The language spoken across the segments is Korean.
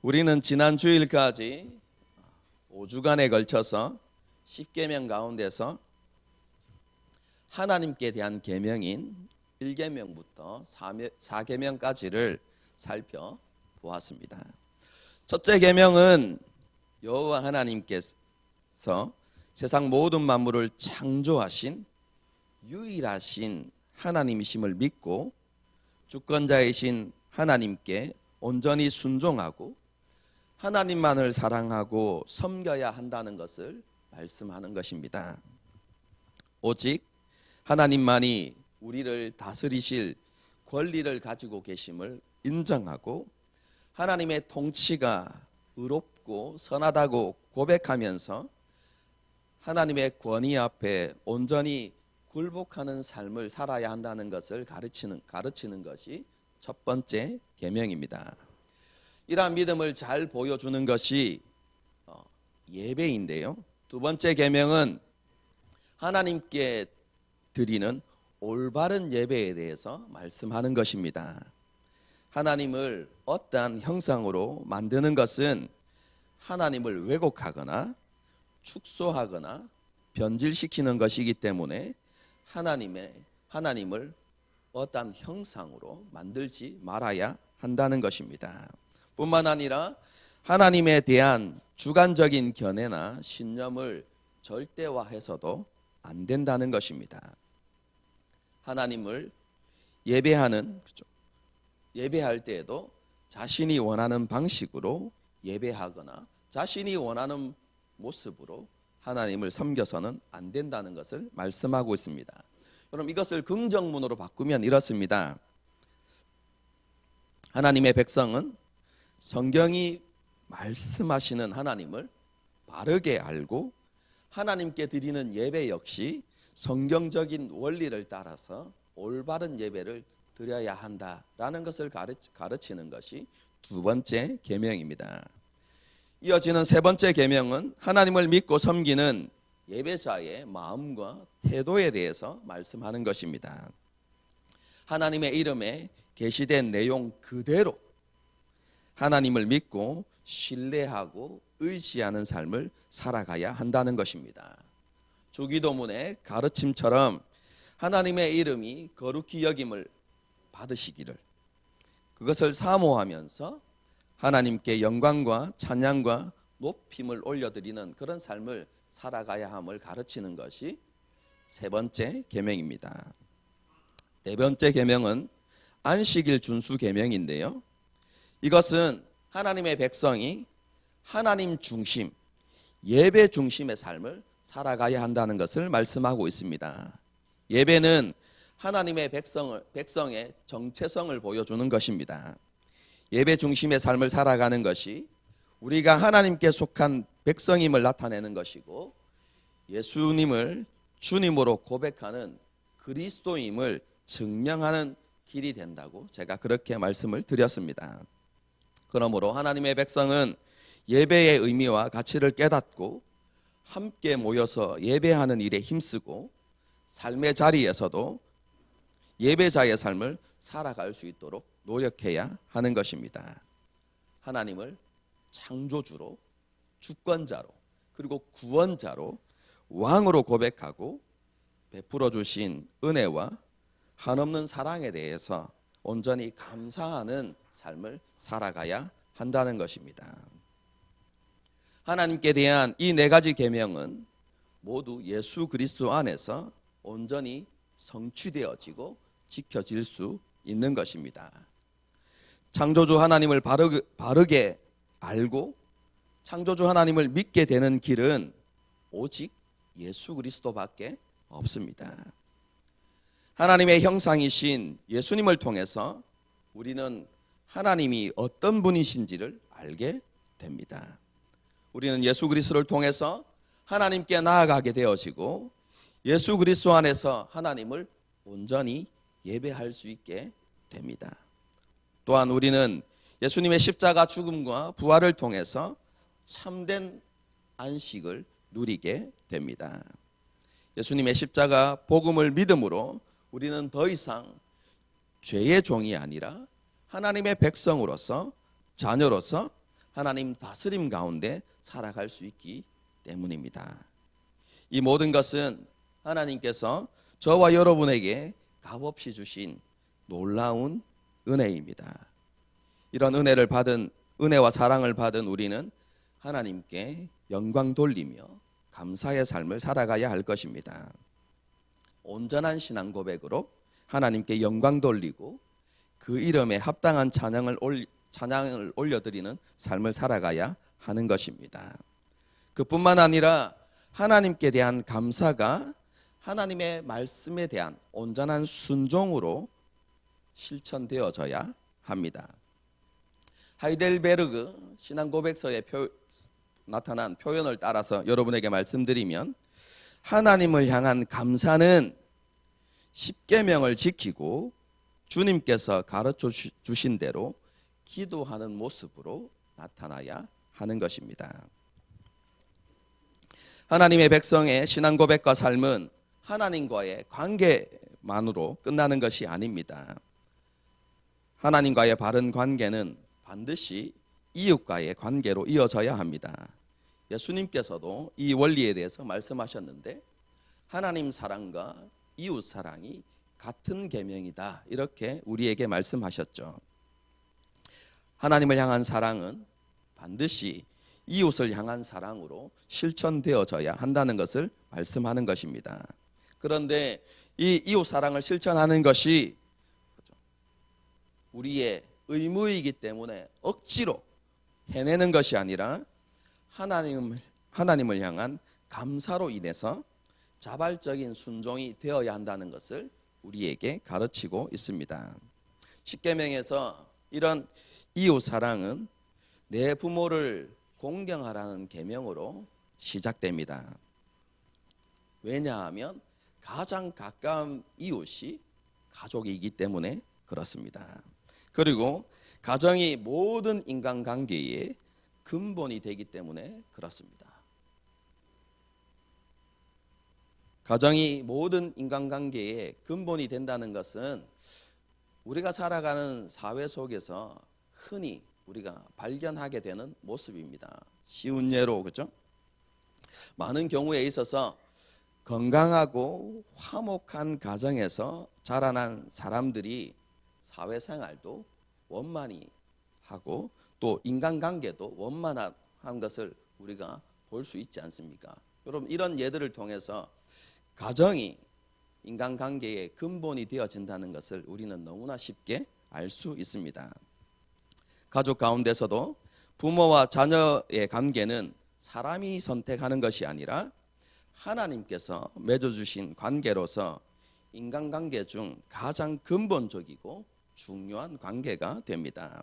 우리는 지난 주일까지 5주간에 걸쳐서 10계명 가운데서 하나님께 대한 계명인 1계명부터 4계명까지를 살펴보았습니다. 첫째 계명은 여호와 하나님께서 세상 모든 만물을 창조하신 유일하신 하나님이심을 믿고 주권자이신 하나님께 온전히 순종하고 하나님만을 사랑하고 섬겨야 한다는 것을 말씀하는 것입니다. 오직 하나님만이 우리를 다스리실 권리를 가지고 계심을 인정하고 하나님의 통치가 의롭고 선하다고 고백하면서 하나님의 권위 앞에 온전히 굴복하는 삶을 살아야 한다는 것을 가르치는 것이 첫 번째 계명입니다. 이러한 믿음을 잘 보여주는 것이 예배인데요. 두 번째 계명은 하나님께 드리는 올바른 예배에 대해서 말씀하는 것입니다. 하나님을 어떠한 형상으로 만드는 것은 하나님을 왜곡하거나 축소하거나 변질시키는 것이기 때문에 하나님을 어떠한 형상으로 만들지 말아야 한다는 것입니다. 뿐만 아니라 하나님에 대한 주관적인 견해나 신념을 절대화해서도 안 된다는 것입니다. 하나님을 예배할 때에도 자신이 원하는 방식으로 예배하거나 자신이 원하는 모습으로 하나님을 섬겨서는 안 된다는 것을 말씀하고 있습니다. 그럼 이것을 긍정문으로 바꾸면 이렇습니다. 하나님의 백성은 성경이 말씀하시는 하나님을 바르게 알고 하나님께 드리는 예배 역시 성경적인 원리를 따라서 올바른 예배를 드려야 한다라는 것을 가르치는 것이 두 번째 계명입니다. 이어지는 세 번째 계명은 하나님을 믿고 섬기는 예배자의 마음과 태도에 대해서 말씀하는 것입니다. 하나님의 이름에 게시된 내용 그대로 하나님을 믿고 신뢰하고 의지하는 삶을 살아가야 한다는 것입니다. 주기도문의 가르침처럼 하나님의 이름이 거룩히 여김을 받으시기를 그것을 사모하면서 하나님께 영광과 찬양과 높임을 올려드리는 그런 삶을 살아가야 함을 가르치는 것이 세 번째 계명입니다. 네 번째 계명은 안식일 준수 계명인데요. 이것은 하나님의 백성이 하나님 중심, 예배 중심의 삶을 살아가야 한다는 것을 말씀하고 있습니다. 예배는 하나님의 백성의 정체성을 보여주는 것입니다. 예배 중심의 삶을 살아가는 것이 우리가 하나님께 속한 백성임을 나타내는 것이고 예수님을 주님으로 고백하는 그리스도임을 증명하는 길이 된다고 제가 그렇게 말씀을 드렸습니다. 그러므로 하나님의 백성은 예배의 의미와 가치를 깨닫고 함께 모여서 예배하는 일에 힘쓰고 삶의 자리에서도 예배자의 삶을 살아갈 수 있도록 노력해야 하는 것입니다. 하나님을 창조주로, 주권자로, 그리고 구원자로, 왕으로 고백하고 베풀어 주신 은혜와 한없는 사랑에 대해서 온전히 감사하는 삶을 살아가야 한다는 것입니다. 하나님께 대한 이 네 가지 계명은 모두 예수 그리스도 안에서 온전히 성취되어지고 지켜질 수 있는 것입니다. 창조주 하나님을 바르게 알고 창조주 하나님을 믿게 되는 길은 오직 예수 그리스도밖에 없습니다. 하나님의 형상이신 예수님을 통해서 우리는 하나님이 어떤 분이신지를 알게 됩니다. 우리는 예수 그리스도를 통해서 하나님께 나아가게 되어지고 예수 그리스도 안에서 하나님을 온전히 예배할 수 있게 됩니다. 또한 우리는 예수님의 십자가 죽음과 부활을 통해서 참된 안식을 누리게 됩니다. 예수님의 십자가 복음을 믿음으로 우리는 더 이상 죄의 종이 아니라 하나님의 백성으로서 자녀로서 하나님 다스림 가운데 살아갈 수 있기 때문입니다. 이 모든 것은 하나님께서 저와 여러분에게 값없이 주신 놀라운 은혜입니다. 이런 은혜와 사랑을 받은 우리는 하나님께 영광 돌리며 감사의 삶을 살아가야 할 것입니다. 온전한 신앙 고백으로 하나님께 영광 돌리고 그 이름에 합당한 찬양을 올려드리는 삶을 살아가야 하는 것입니다. 그뿐만 아니라 하나님께 대한 감사가 하나님의 말씀에 대한 온전한 순종으로 실천되어져야 합니다. 하이델베르그 신앙고백서에 나타난 표현을 따라서 여러분에게 말씀드리면 하나님을 향한 감사는 십계명을 지키고 주님께서 가르쳐 주신 대로 기도하는 모습으로 나타나야 하는 것입니다. 하나님의 백성의 신앙 고백과 삶은 하나님과의 관계만으로 끝나는 것이 아닙니다. 하나님과의 바른 관계는 반드시 이웃과의 관계로 이어져야 합니다. 예수님께서도 이 원리에 대해서 말씀하셨는데 하나님 사랑과 이웃 사랑이 같은 계명이다 이렇게 우리에게 말씀하셨죠. 하나님을 향한 사랑은 반드시 이웃을 향한 사랑으로 실천되어져야 한다는 것을 말씀하는 것입니다. 그런데 이 이웃 사랑을 실천하는 것이 우리의 의무이기 때문에 억지로 해내는 것이 아니라 하나님을 향한 감사로 인해서 자발적인 순종이 되어야 한다는 것을 우리에게 가르치고 있습니다. 십계명에서 이런 이웃 사랑은 내 부모를 공경하라는 계명으로 시작됩니다. 왜냐하면 가장 가까운 이웃이 가족이기 때문에 그렇습니다. 그리고 가정이 모든 인간관계의 근본이 되기 때문에 그렇습니다. 가정이 모든 인간관계의 근본이 된다는 것은 우리가 살아가는 사회 속에서 흔히 우리가 발견하게 되는 모습입니다. 쉬운 예로 그렇죠? 많은 경우에 있어서 건강하고 화목한 가정에서 자라난 사람들이 사회생활도 원만히 하고 또 인간관계도 원만한 것을 우리가 볼 수 있지 않습니까? 여러분 이런 예들을 통해서 가정이 인간관계의 근본이 되어진다는 것을 우리는 너무나 쉽게 알 수 있습니다. 가족 가운데서도 부모와 자녀의 관계는 사람이 선택하는 것이 아니라 하나님께서 맺어주신 관계로서 인간관계 중 가장 근본적이고 중요한 관계가 됩니다.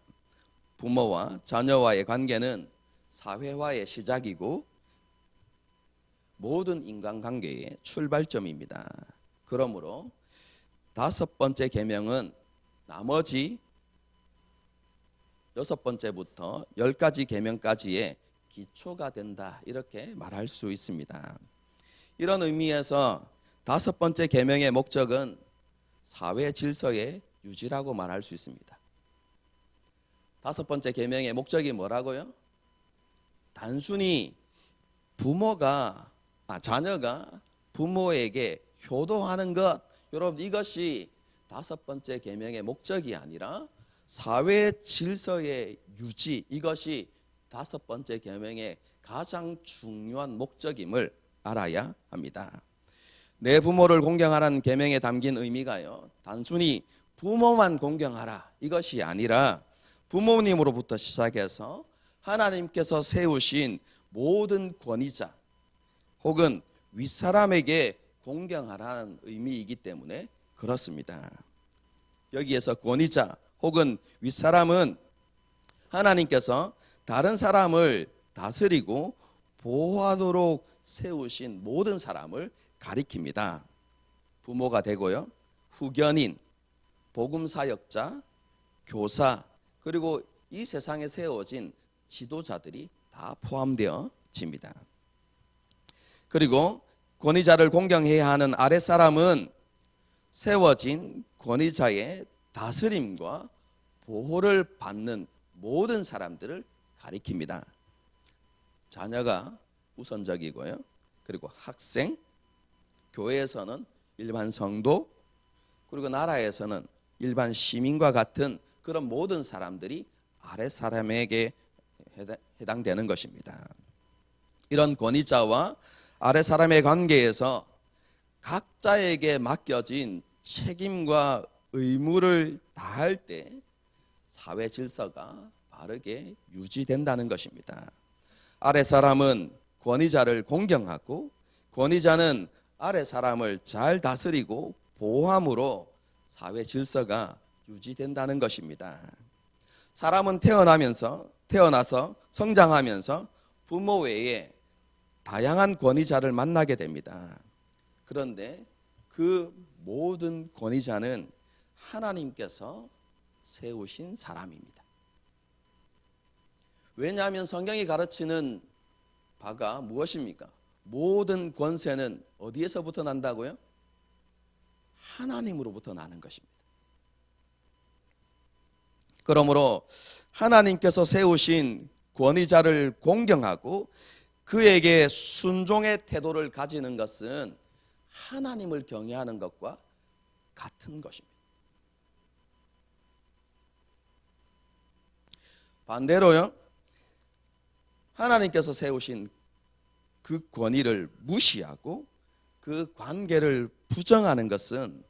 부모와 자녀와의 관계는 사회화의 시작이고 모든 인간관계의 출발점입니다. 그러므로 5번째 계명은 나머지 6번째부터 10가지 계명까지의 기초가 된다 이렇게 말할 수 있습니다. 이런 의미에서 5번째 계명의 목적은 사회 질서의 유지라고 말할 수 있습니다. 5번째 계명의 목적이 뭐라고요? 단순히 자녀가 부모에게 효도하는 것, 여러분 이것이 5번째 계명의 목적이 아니라 사회 질서의 유지, 이것이 5번째 계명의 가장 중요한 목적임을 알아야 합니다. 내 부모를 공경하라는 계명에 담긴 의미가요, 단순히 부모만 공경하라 이것이 아니라 부모님으로부터 시작해서 하나님께서 세우신 모든 권위자 혹은 윗사람에게 공경하라는 의미이기 때문에 그렇습니다. 여기에서 권위자 혹은 윗사람은 하나님께서 다른 사람을 다스리고 보호하도록 세우신 모든 사람을 가리킵니다. 부모가 되고요, 후견인, 복음사역자, 교사, 그리고 이 세상에 세워진 지도자들이 다 포함되어집니다. 그리고 권위자를 공경해야 하는 아랫사람은 세워진 권위자의 다스림과 보호를 받는 모든 사람들을 가리킵니다. 자녀가 우선적이고요. 그리고 학생, 교회에서는 일반 성도, 그리고 나라에서는 일반 시민과 같은 그런 모든 사람들이 아랫 사람에게 해당되는 것입니다. 이런 권위자와 아랫 사람의 관계에서 각자에게 맡겨진 책임과 의무를 다할 때 사회 질서가 바르게 유지된다는 것입니다. 아랫 사람은 권위자를 공경하고 권위자는 아랫 사람을 잘 다스리고 보호함으로 사회 질서가 유지된다는 것입니다. 사람은 태어나서 성장하면서 부모 외에 다양한 권위자를 만나게 됩니다. 그런데 그 모든 권위자는 하나님께서 세우신 사람입니다. 왜냐하면 성경이 가르치는 바가 무엇입니까? 모든 권세는 어디에서부터 난다고요? 하나님으로부터 나는 것입니다. 그러므로 하나님께서 세우신 권위자를 공경하고 그에게 순종의 태도를 가지는 것은 하나님을 경외하는 것과 같은 것입니다. 반대로요, 하나님께서 세우신 그 권위를 무시하고 그 관계를 부정하는 것은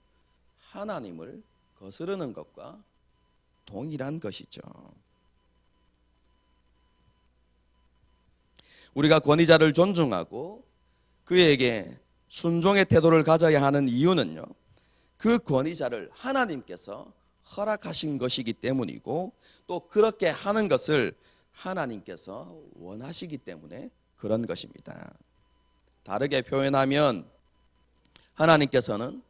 하나님을 거스르는 것과 동일한 것이죠. 우리가 권위자를 존중하고 그에게 순종의 태도를 가져야 하는 이유는요, 그 권위자를 하나님께서 허락하신 것이기 때문이고 또 그렇게 하는 것을 하나님께서 원하시기 때문에 그런 것입니다. 다르게 표현하면 하나님께서는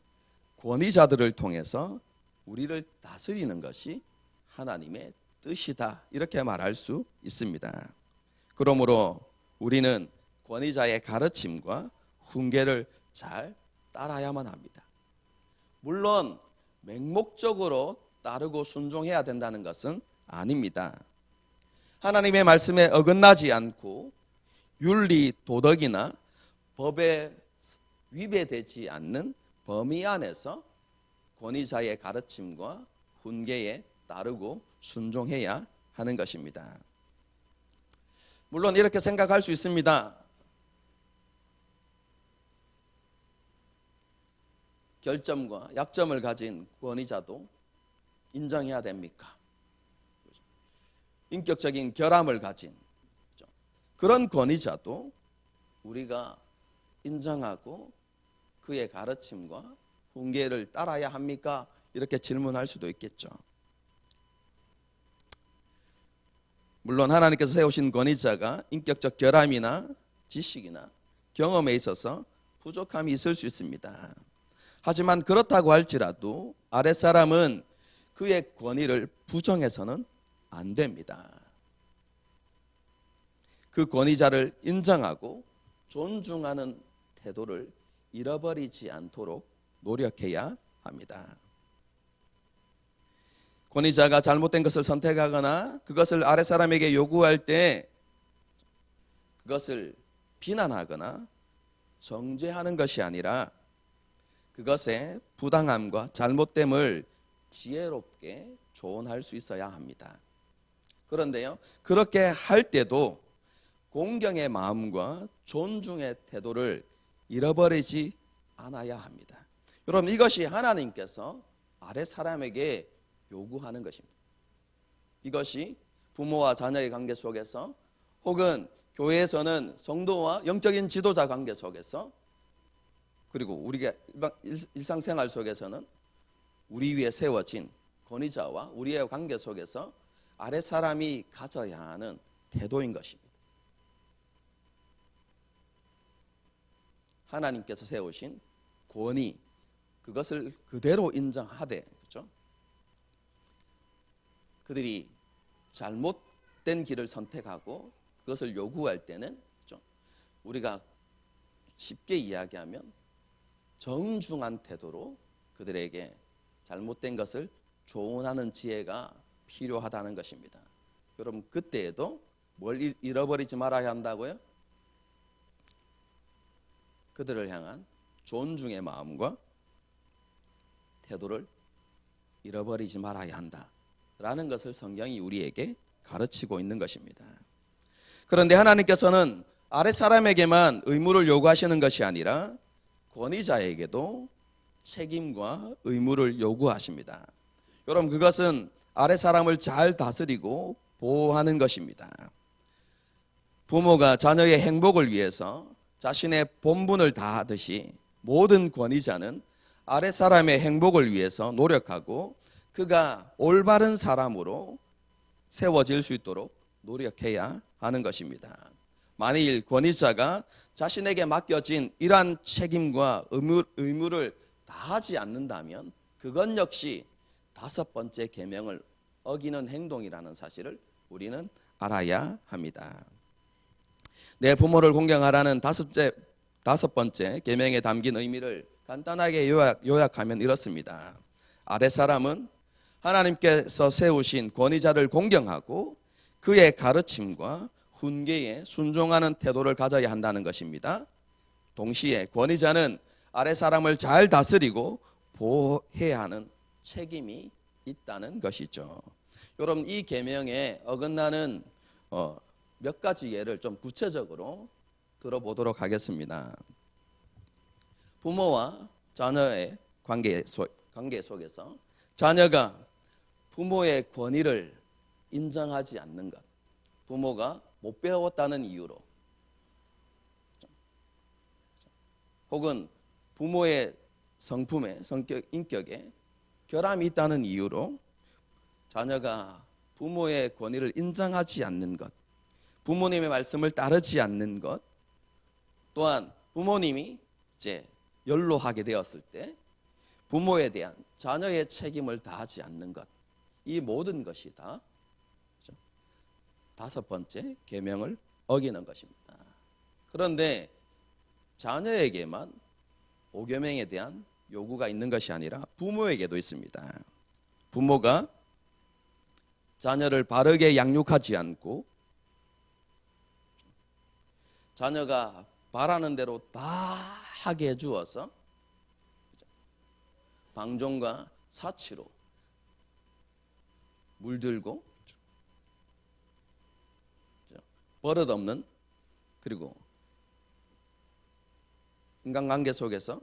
권위자들을 통해서 우리를 다스리는 것이 하나님의 뜻이다, 이렇게 말할 수 있습니다. 그러므로 우리는 권위자의 가르침과 훈계를 잘 따라야만 합니다. 물론 맹목적으로 따르고 순종해야 된다는 것은 아닙니다. 하나님의 말씀에 어긋나지 않고 윤리, 도덕이나 법에 위배되지 않는 범위 안에서 권위자의 가르침과 훈계에 따르고 순종해야 하는 것입니다. 물론 이렇게 생각할 수 있습니다. 결점과 약점을 가진 권위자도 인정해야 됩니까? 인격적인 결함을 가진 그런 권위자도 우리가 인정하고 그의 가르침과 훈계를 따라야 합니까? 이렇게 질문할 수도 있겠죠. 물론 하나님께서 세우신 권위자가 인격적 결함이나 지식이나 경험에 있어서 부족함이 있을 수 있습니다. 하지만 그렇다고 할지라도 아랫사람은 그의 권위를 부정해서는 안 됩니다. 그 권위자를 인정하고 존중하는 태도를 잃어버리지 않도록 노력해야 합니다. 권위자가 잘못된 것을 선택하거나 그것을 아랫사람에게 요구할 때 그것을 비난하거나 정죄하는 것이 아니라 그것의 부당함과 잘못됨을 지혜롭게 조언할 수 있어야 합니다. 그런데요, 그렇게 할 때도 공경의 마음과 존중의 태도를 잃어버리지 않아야 합니다. 여러분, 이것이 하나님께서 아랫사람에게 요구하는 것입니다. 이것이 부모와 자녀의 관계 속에서 혹은 교회에서는 성도와 영적인 지도자 관계 속에서 그리고 우리가 일상생활 속에서는 우리 위에 세워진 권위자와 우리의 관계 속에서 아랫사람이 가져야 하는 태도인 것입니다. 하나님께서 세우신 권위, 그것을 그대로 인정하되, 그렇죠? 그들이 잘못된 길을 선택하고 그것을 요구할 때는, 그렇죠? 우리가 쉽게 이야기하면 정중한 태도로 그들에게 잘못된 것을 조언하는 지혜가 필요하다는 것입니다. 여러분, 그때에도 뭘 잃어버리지 말아야 한다고요? 그들을 향한 존중의 마음과 태도를 잃어버리지 말아야 한다라는 것을 성경이 우리에게 가르치고 있는 것입니다. 그런데 하나님께서는 아랫 사람에게만 의무를 요구하시는 것이 아니라 권위자에게도 책임과 의무를 요구하십니다. 여러분, 그것은 아랫 사람을 잘 다스리고 보호하는 것입니다. 부모가 자녀의 행복을 위해서 자신의 본분을 다하듯이 모든 권위자는 아랫 사람의 행복을 위해서 노력하고 그가 올바른 사람으로 세워질 수 있도록 노력해야 하는 것입니다. 만일 권위자가 자신에게 맡겨진 이러한 책임과 의무를 다하지 않는다면 그건 역시 5번째 계명을 어기는 행동이라는 사실을 우리는 알아야 합니다. 내 부모를 공경하라는 5번째 계명에 담긴 의미를 간단하게 요약하면 이렇습니다. 아랫사람은 하나님께서 세우신 권위자를 공경하고 그의 가르침과 훈계에 순종하는 태도를 가져야 한다는 것입니다. 동시에 권위자는 아랫사람을 잘 다스리고 보호해야 하는 책임이 있다는 것이죠. 여러분, 이 계명에 어긋나는 몇 가지 예를 좀 구체적으로 들어보도록 하겠습니다. 부모와 자녀의 관계 속에서 자녀가 부모의 권위를 인정하지 않는 것, 부모가 못 배웠다는 이유로, 혹은 부모의 성품에, 인격에 결함이 있다는 이유로 자녀가 부모의 권위를 인정하지 않는 것, 부모님의 말씀을 따르지 않는 것, 또한 부모님이 이제 연로하게 되었을 때 부모에 대한 자녀의 책임을 다하지 않는 것, 이 모든 것이 다 5번째 계명을 어기는 것입니다. 그런데 자녀에게만 5계명에 대한 요구가 있는 것이 아니라 부모에게도 있습니다. 부모가 자녀를 바르게 양육하지 않고 자녀가 바라는 대로 다 하게 해주어서 방종과 사치로 물들고 버릇없는, 그리고 인간관계 속에서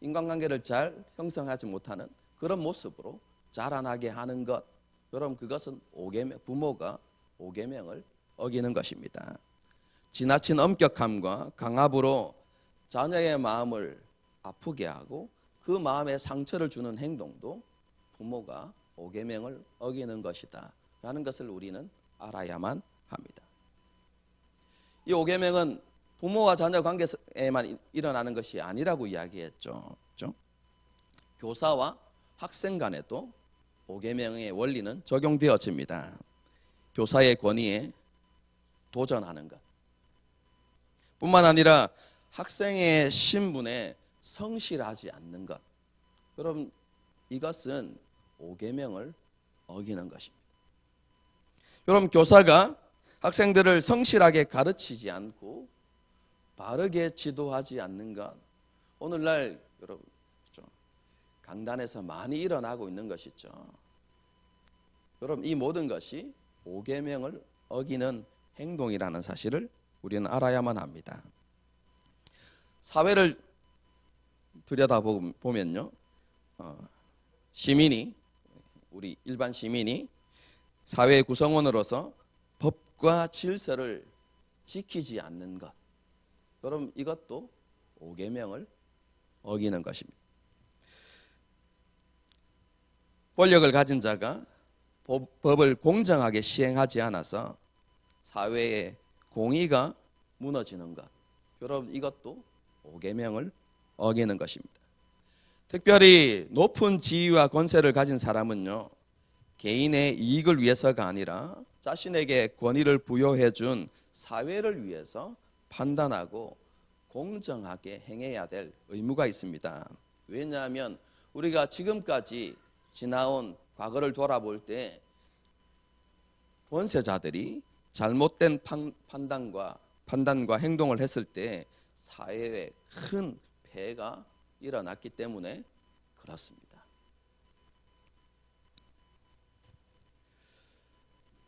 인간관계를 잘 형성하지 못하는 그런 모습으로 자라나게 하는 것, 여러분, 그것은 부모가 5계명을 어기는 것입니다. 지나친 엄격함과 강압으로 자녀의 마음을 아프게 하고 그 마음에 상처를 주는 행동도 부모가 5계명을 어기는 것이다 라는 것을 우리는 알아야만 합니다. 이 5계명은 부모와 자녀 관계에만 일어나는 것이 아니라고 이야기했죠. 그렇죠? 교사와 학생 간에도 5계명의 원리는 적용되어집니다. 교사의 권위에 도전하는 것, 뿐만 아니라 학생의 신분에 성실하지 않는 것, 여러분, 이것은 5계명을 어기는 것입니다. 여러분, 교사가 학생들을 성실하게 가르치지 않고 바르게 지도하지 않는 것, 오늘날 여러분 강단에서 많이 일어나고 있는 것이죠. 여러분, 이 모든 것이 5계명을 어기는 행동이라는 사실을 우리는 알아야만 합니다. 사회를 들여다보면요, 우리 일반 시민이 사회의 구성원으로서 법과 질서를 지키지 않는 것, 여러분, 이것도 5계명을 어기는 것입니다. 권력을 가진 자가 법을 공정하게 시행하지 않아서 사회의 공의가 무너지는 것, 여러분, 이것도 5계명을 어기는 것입니다. 특별히 높은 지위와 권세를 가진 사람은요, 개인의 이익을 위해서가 아니라 자신에게 권위를 부여해 준 사회를 위해서 판단하고 공정하게 행해야 될 의무가 있습니다. 왜냐하면 우리가 지금까지 지나온 과거를 돌아볼 때 권세자들이 잘못된 판단과 행동을 했을 때 사회에 큰 폐해가 일어났기 때문에 그렇습니다.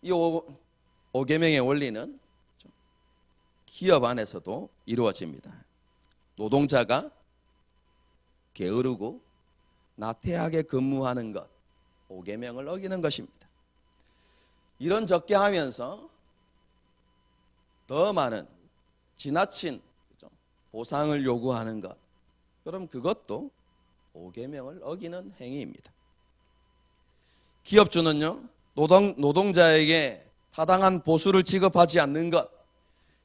이 5계명의 원리는 기업 안에서도 이루어집니다. 노동자가 게으르고 나태하게 근무하는 것, 5계명을 어기는 것입니다. 이런 적게 하면서 더 많은 지나친 보상을 요구하는 것, 그럼 그것도 5계명을 어기는 행위입니다. 기업주는요, 노동자에게 타당한 보수를 지급하지 않는 것,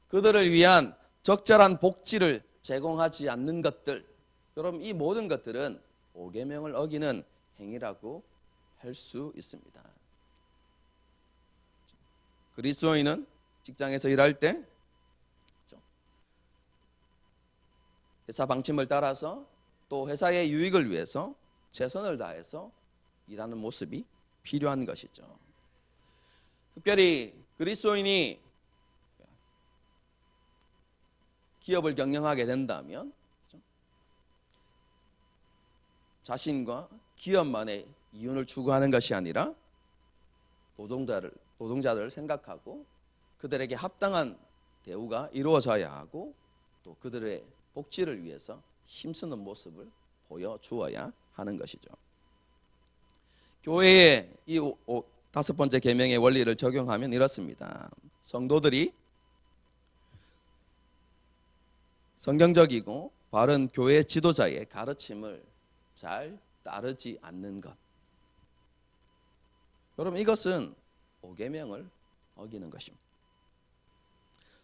그들을 위한 적절한 복지를 제공하지 않는 것들, 그럼 이 모든 것들은 5계명을 어기는 행위라고 할 수 있습니다. 그리스도인은 직장에서 일할 때 회사 방침을 따라서 또 회사의 유익을 위해서 최선을 다해서 일하는 모습이 필요한 것이죠. 특별히 그리스도인이 기업을 경영하게 된다면 자신과 기업만의 이윤을 추구하는 것이 아니라 노동자들을 생각하고 그들에게 합당한 대우가 이루어져야 하고 또 그들의 복지를 위해서 힘쓰는 모습을 보여주어야 하는 것이죠. 교회에 이 5번째 계명의 원리를 적용하면 이렇습니다. 성도들이 성경적이고 바른 교회 지도자의 가르침을 잘 따르지 않는 것. 여러분, 이것은 5계명을 어기는 것입니다.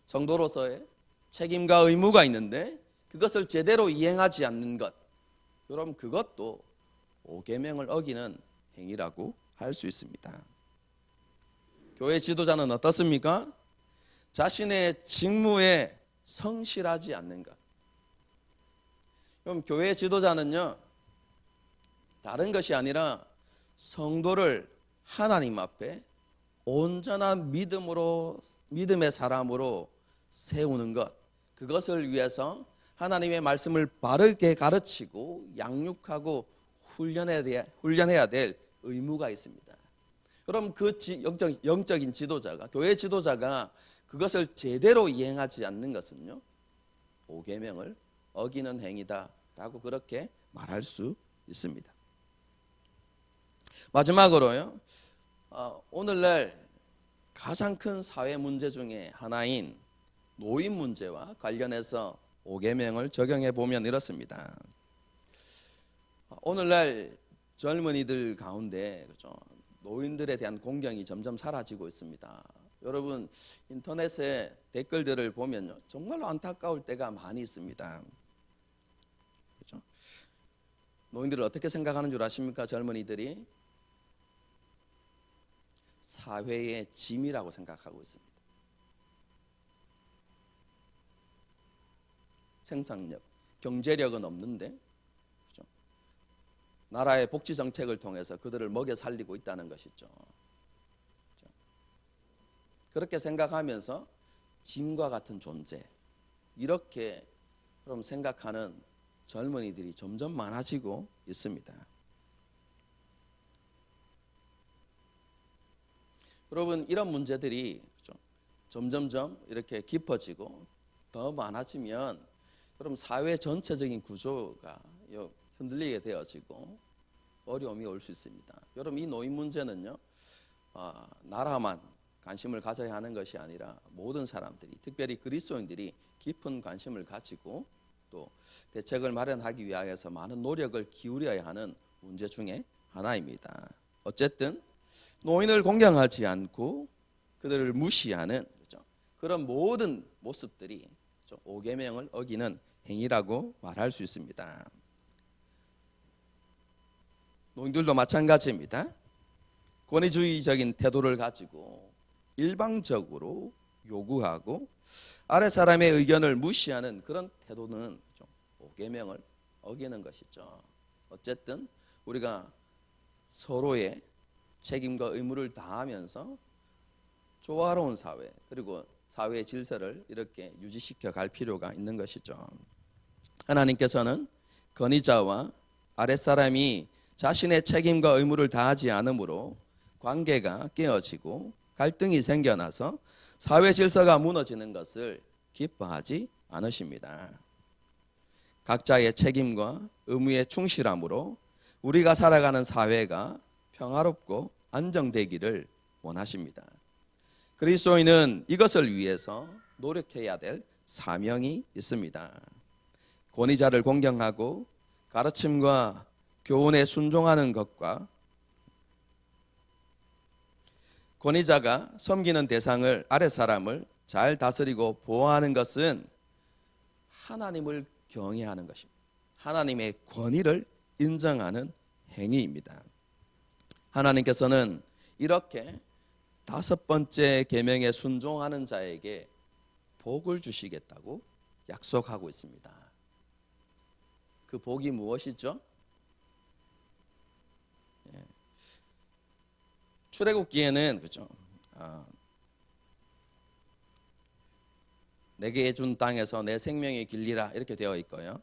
성도로서의 책임과 의무가 있는데 그것을 제대로 이행하지 않는 것, 그럼 그것도 5계명을 어기는 행위라고 할 수 있습니다. 교회 지도자는 어떻습니까? 자신의 직무에 성실하지 않는 것. 그럼 교회 지도자는요, 다른 것이 아니라 성도를 하나님 앞에 온전한 믿음의 사람으로 세우는 것, 그것을 위해서 하나님의 말씀을 바르게 가르치고 양육하고 훈련해야 될 의무가 있습니다. 그럼 그 영적인 지도자가, 교회 지도자가 그것을 제대로 이행하지 않는 것은요, 5계명을 어기는 행위다라고 그렇게 말할 수 있습니다. 마지막으로요, 오늘날 가장 큰 사회 문제 중에 하나인 노인 문제와 관련해서 5계명을 적용해 보면 이렇습니다. 오늘날 젊은이들 가운데 그렇죠, 노인들에 대한 공경이 점점 사라지고 있습니다. 여러분, 인터넷에 댓글들을 보면요, 정말로 안타까울 때가 많이 있습니다. 그렇죠? 노인들을 어떻게 생각하는 줄 아십니까? 젊은이들이 사회의 짐이라고 생각하고 있습니다. 생산력, 경제력은 없는데 그렇죠? 나라의 복지 정책을 통해서 그들을 먹여 살리고 있다는 것이죠. 그렇죠? 그렇게 생각하면서 짐과 같은 존재, 이렇게 그럼 생각하는 젊은이들이 점점 많아지고 있습니다. 여러분, 이런 문제들이 점점점 이렇게 깊어지고 더 많아지면 그럼 사회 전체적인 구조가 흔들리게 되어지고 어려움이 올 수 있습니다. 여러분, 이 노인 문제는요, 나라만 관심을 가져야 하는 것이 아니라 모든 사람들이, 특별히 그리스도인들이 깊은 관심을 가지고 또 대책을 마련하기 위하여서 많은 노력을 기울여야 하는 문제 중에 하나입니다. 어쨌든 노인을 공경하지 않고 그들을 무시하는 그런 모든 모습들이 5계명을 어기는 행위라고 말할 수 있습니다. 노인들도 마찬가지입니다. 권위주의적인 태도를 가지고 일방적으로 요구하고 아래 사람의 의견을 무시하는 그런 태도는 5계명을 어기는 것이죠. 어쨌든 우리가 서로의 책임과 의무를 다하면서 조화로운 사회, 그리고 사회의 질서를 이렇게 유지시켜 갈 필요가 있는 것이죠. 하나님께서는 건의자와 아랫사람이 자신의 책임과 의무를 다하지 않으므로 관계가 깨어지고 갈등이 생겨나서 사회 질서가 무너지는 것을 기뻐하지 않으십니다. 각자의 책임과 의무에 충실함으로 우리가 살아가는 사회가 평화롭고 안정되기를 원하십니다. 그리스도인은 이것을 위해서 노력해야 될 사명이 있습니다. 권위자를 공경하고 가르침과 교훈에 순종하는 것과 권위자가 섬기는 대상을 아랫사람을 잘 다스리고 보호하는 것은 하나님을 경외하는 것입니다. 하나님의 권위를 인정하는 행위입니다. 하나님께서는 이렇게 5번째 계명에 순종하는 자에게 복을 주시겠다고 약속하고 있습니다. 그 복이 무엇이죠? 출애굽기에는 그죠? 내게 준 땅에서 내 생명의 길리라 이렇게 되어 있고요.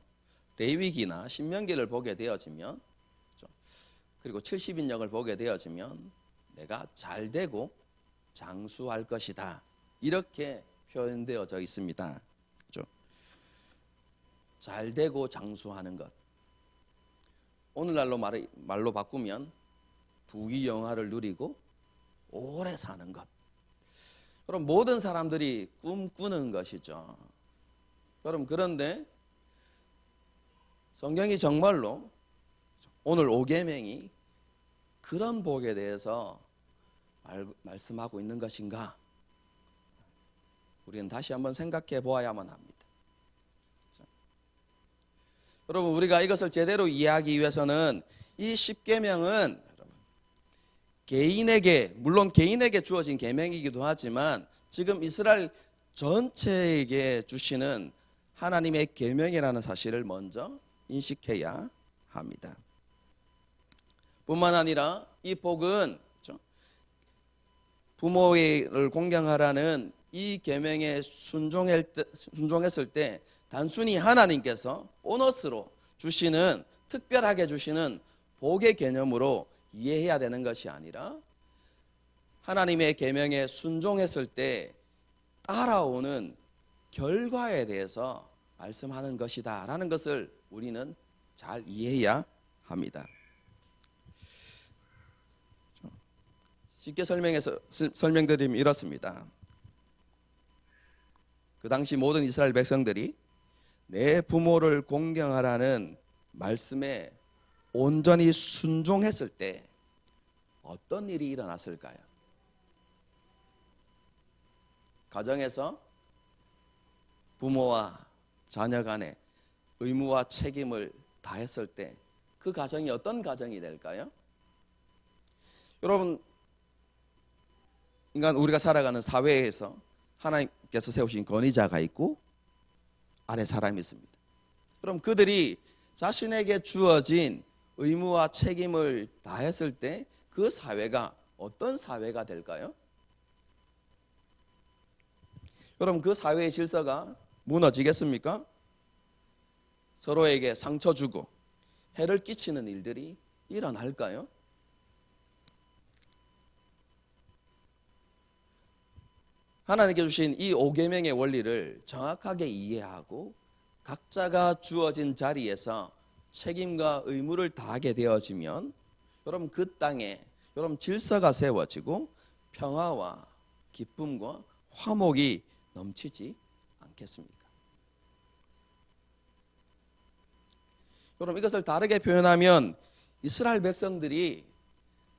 레위기나 신명기를 보게 되어지면 그죠? 그리고 70인역을 보게 되어지면 내가 잘되고 장수할 것이다 이렇게 표현되어져 있습니다. 그죠? 잘되고 장수하는 것. 오늘날로 말로 바꾸면 부귀영화를 누리고 오래 사는 것. 그럼 모든 사람들이 꿈꾸는 것이죠. 그럼 그런데 성경이 정말로 오늘 5계명이 그런 복에 대해서 말씀하고 있는 것인가? 우리는 다시 한번 생각해 보아야만 합니다. 여러분, 우리가 이것을 제대로 이해하기 위해서는 이 10계명은 개인에게, 물론 개인에게 주어진 계명이기도 하지만 지금 이스라엘 전체에게 주시는 하나님의 계명이라는 사실을 먼저 인식해야 합니다. 뿐만 아니라 이 복은 부모를 공경하라는 이 계명에 순종했을 때 단순히 하나님께서 보너스로 주시는, 특별하게 주시는 복의 개념으로 이해해야 되는 것이 아니라 하나님의 계명에 순종했을 때 따라오는 결과에 대해서 말씀하는 것이다 라는 것을 우리는 잘 이해해야 합니다. 쉽게 설명드리면 이렇습니다. 그 당시 모든 이스라엘 백성들이 내 부모를 공경하라는 말씀에 온전히 순종했을 때 어떤 일이 일어났을까요? 가정에서 부모와 자녀 간에 의무와 책임을 다했을 때 그 가정이 어떤 가정이 될까요? 여러분, 인간 우리가 살아가는 사회에서 하나님께서 세우신 권위자가 있고 아래 사람이 있습니다. 그럼 그들이 자신에게 주어진 의무와 책임을 다했을 때 그 사회가 어떤 사회가 될까요? 여러분, 그 사회의 질서가 무너지겠습니까? 서로에게 상처 주고 해를 끼치는 일들이 일어날까요? 하나님께 주신 이 5계명의 원리를 정확하게 이해하고 각자가 주어진 자리에서 책임과 의무를 다하게 되어지면 여러분, 그 땅에 여러분 질서가 세워지고 평화와 기쁨과 화목이 넘치지 않겠습니까? 여러분, 이것을 다르게 표현하면 이스라엘 백성들이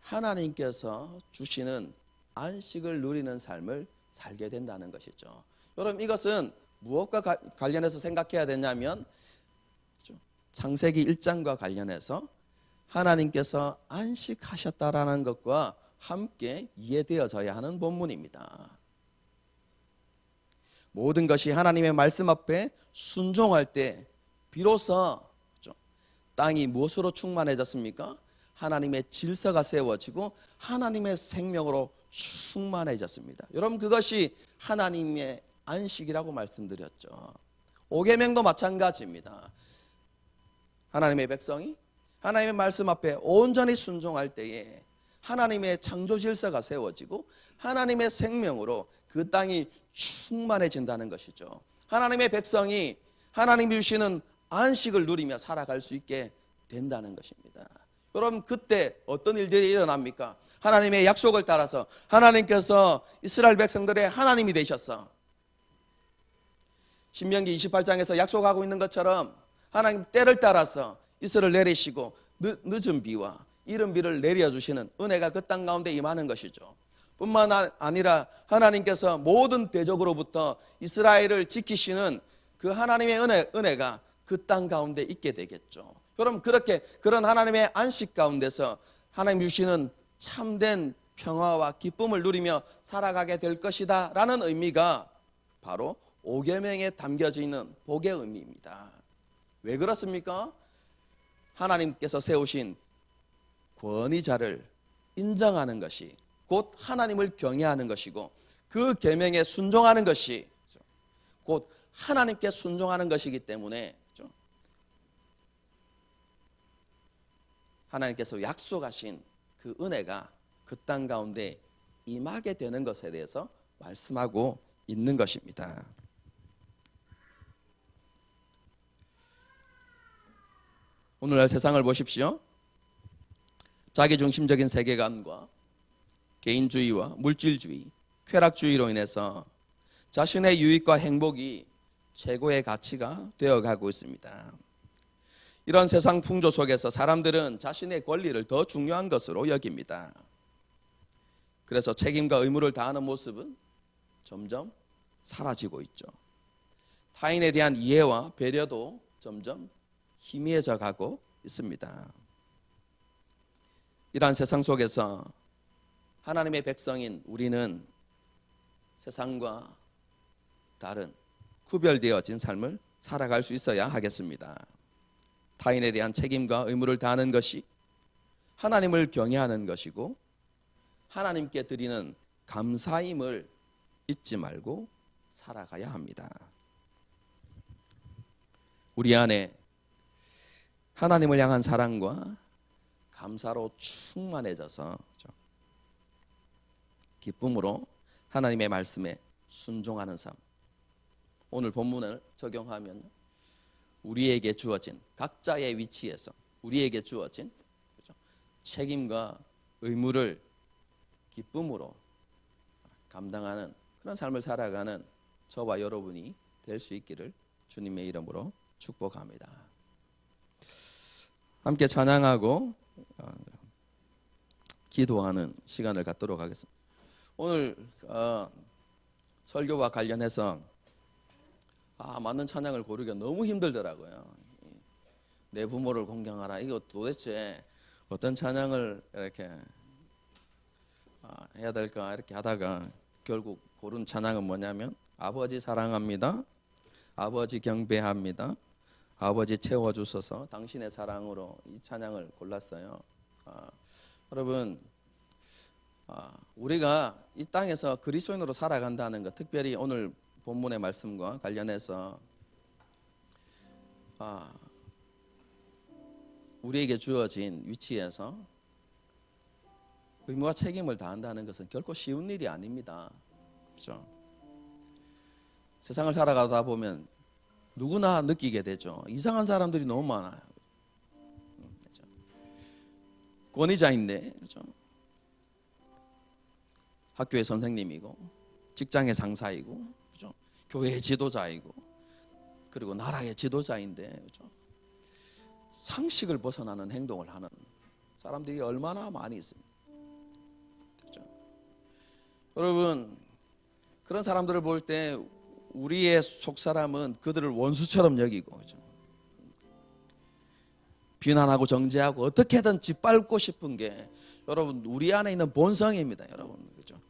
하나님께서 주시는 안식을 누리는 삶을 살게 된다는 것이죠. 여러분, 이것은 무엇과 관련해서 생각해야 되냐면 창세기 1장과 관련해서 하나님께서 안식하셨다라는 것과 함께 이해되어져야 하는 본문입니다. 모든 것이 하나님의 말씀 앞에 순종할 때 비로소 땅이 무엇으로 충만해졌습니까? 하나님의 질서가 세워지고 하나님의 생명으로 충만해졌습니다. 여러분, 그것이 하나님의 안식이라고 말씀드렸죠. 오계명도 마찬가지입니다. 하나님의 백성이 하나님의 말씀 앞에 온전히 순종할 때에 하나님의 창조 질서가 세워지고 하나님의 생명으로 그 땅이 충만해진다는 것이죠. 하나님의 백성이 하나님이 주시는 안식을 누리며 살아갈 수 있게 된다는 것입니다. 여러분, 그때 어떤 일들이 일어납니까? 하나님의 약속을 따라서 하나님께서 이스라엘 백성들의 하나님이 되셨어. 신명기 28장에서 약속하고 있는 것처럼 하나님 때를 따라서 이슬을 내리시고 늦은 비와 이른 비를 내려주시는 은혜가 그 땅 가운데 임하는 것이죠. 뿐만 아니라 하나님께서 모든 대적으로부터 이스라엘을 지키시는 그 하나님의 은혜가 그 땅 가운데 있게 되겠죠. 여러분, 그렇게 그런 하나님의 안식 가운데서 하나님 주시는 참된 평화와 기쁨을 누리며 살아가게 될 것이다 라는 의미가 바로 오계명에 담겨져 있는 복의 의미입니다. 왜 그렇습니까? 하나님께서 세우신 권위자를 인정하는 것이 곧 하나님을 경외하는 것이고, 그 계명에 순종하는 것이 곧 하나님께 순종하는 것이기 때문에 하나님께서 약속하신 그 은혜가 그 땅 가운데 임하게 되는 것에 대해서 말씀하고 있는 것입니다. 오늘날 세상을 보십시오. 자기중심적인 세계관과 개인주의와 물질주의, 쾌락주의로 인해서 자신의 유익과 행복이 최고의 가치가 되어가고 있습니다. 이런 세상 풍조 속에서 사람들은 자신의 권리를 더 중요한 것으로 여깁니다. 그래서 책임과 의무를 다하는 모습은 점점 사라지고 있죠. 타인에 대한 이해와 배려도 점점 희미해져 가고 있습니다. 이러한 세상 속에서 하나님의 백성인 우리는 세상과 다른 구별되어진 삶을 살아갈 수 있어야 하겠습니다. 타인에 대한 책임과 의무를 다하는 것이 하나님을 경외하는 것이고, 하나님께 드리는 감사임을 잊지 말고 살아가야 합니다. 우리 안에 하나님을 향한 사랑과 감사로 충만해져서 기쁨으로 하나님의 말씀에 순종하는 삶, 오늘 본문을 적용하면 우리에게 주어진 각자의 위치에서 우리에게 주어진 책임과 의무를 기쁨으로 감당하는 그런 삶을 살아가는 저와 여러분이 될 수 있기를 주님의 이름으로 축복합니다. 함께 찬양하고 기도하는 시간을 갖도록 하겠습니다. 오늘 설교와 관련해서 맞는 찬양을 고르기가 너무 힘들더라고요. 내 부모를 공경하라. 이거 도대체 어떤 찬양을 이렇게 해야 될까 이렇게 하다가 결국 고른 찬양은 뭐냐면 아버지 사랑합니다. 아버지 경배합니다. 아버지 채워주소서 당신의 사랑으로 이 찬양을 골랐어요. 여러분, 우리가 이 땅에서 그리스도인으로 살아간다는 것, 특별히 오늘 본문의 말씀과 관련해서 우리에게 주어진 위치에서 의무와 책임을 다한다는 것은 결코 쉬운 일이 아닙니다. 그렇죠? 세상을 살아가다 보면 누구나 느끼게 되죠. 이상한 사람들이 너무 많아요. 그렇죠? 권위자인데, 그렇죠? 학교의 선생님이고, 직장의 상사이고, 그렇죠? 교회의 지도자이고, 그리고 나라의 지도자인데, 그렇죠? 상식을 벗어나는 행동을 하는 사람들이 얼마나 많이 있습니다. 그렇죠? 여러분, 그런 사람들을 볼 때 우리의 속사람은 그들을 원수처럼 여기고, 그렇죠? 비난하고 정죄하고 어떻게든 짓밟고 싶은 게 여러분 우리 안에 있는 본성입니다, 여러분. 그렇죠?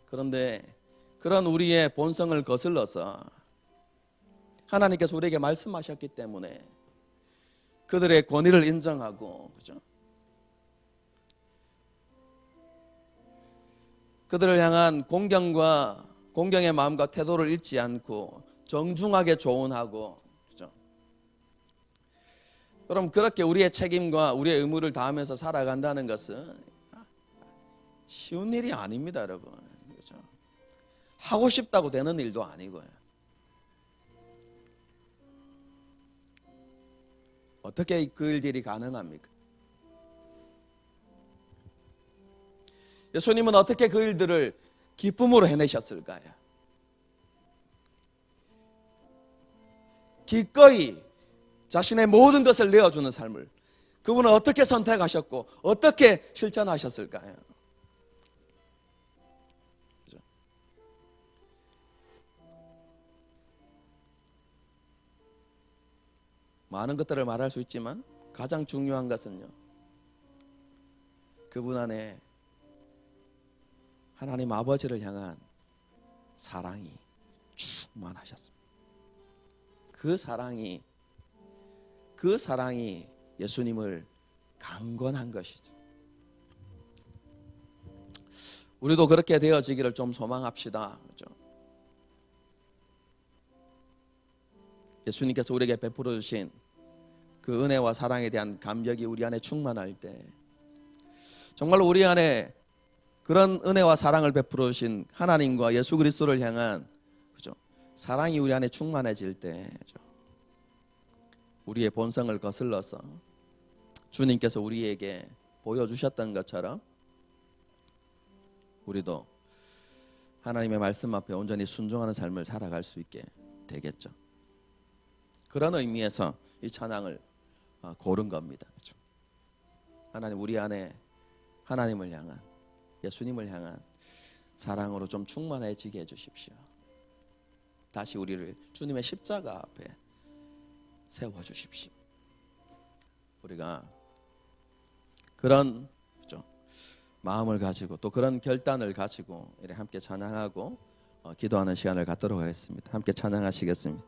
그런데 그런 우리의 본성을 거슬러서 하나님께서 우리에게 말씀하셨기 때문에 그들의 권위를 인정하고, 그죠? 그들을 향한 공경의 마음과 태도를 잃지 않고 정중하게 조언하고, 그죠? 그럼 그렇게 우리의 책임과 우리의 의무를 다하면서 살아간다는 것은 쉬운 일이 아닙니다, 여러분. 그죠? 하고 싶다고 되는 일도 아니고요. 어떻게 그 일들이 가능합니까? 예수님은 어떻게 그 일들을 기쁨으로 해내셨을까요? 기꺼이 자신의 모든 것을 내어주는 삶을 그분은 어떻게 선택하셨고 어떻게 실천하셨을까요? 그죠? 많은 것들을 말할 수 있지만 가장 중요한 것은요, 그분 안에 하나님 아버지를 향한 사랑이 충만하셨습니다. 그 사랑이 예수님을 강권한 것이죠. 우리도 그렇게 되어지기를 좀 소망합시다. 그렇죠? 예수님께서 우리에게 베풀어 주신 그 은혜와 사랑에 대한 감격이 우리 안에 충만할 때, 정말로 우리 안에 그런 은혜와 사랑을 베풀어 주신 하나님과 예수 그리스도를 향한, 그죠? 사랑이 우리 안에 충만해질 때, 그죠? 우리의 본성을 거슬러서 주님께서 우리에게 보여주셨던 것처럼 우리도 하나님의 말씀 앞에 온전히 순종하는 삶을 살아갈 수 있게 되겠죠. 그런 의미에서 이 찬양을 고른 겁니다. 그죠? 하나님, 우리 안에 하나님을 향한, 예수님을 향한 사랑으로 좀 충만해지게 해주십시오. 다시 우리를 주님의 십자가 앞에 세워주십시오. 우리가 그런, 그렇죠? 마음을 가지고 또 그런 결단을 가지고 이렇게 함께 찬양하고 기도하는 시간을 갖도록 하겠습니다. 함께 찬양하시겠습니다.